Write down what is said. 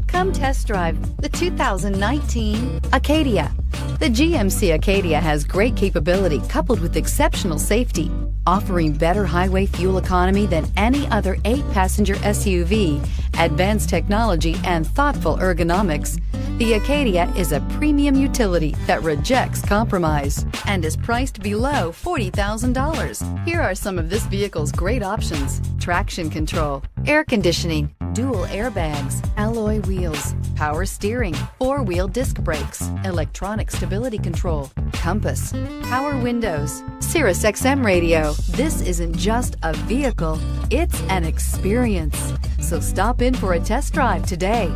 Come test drive the 2019 Acadia. The GMC Acadia has great capability coupled with exceptional safety, offering better highway fuel economy than any other 8-passenger SUV, advanced technology, and thoughtful ergonomics. The Acadia is a premium utility that rejects compromise and is priced below $40,000. Here are some of this vehicle's great options: traction control, air conditioning, dual airbags, alloy wheels, power steering, 4-wheel disc brakes, electronic stability control, compass, power windows, Sirius XM radio. This isn't just a vehicle, it's an experience. So stop in for a test drive today.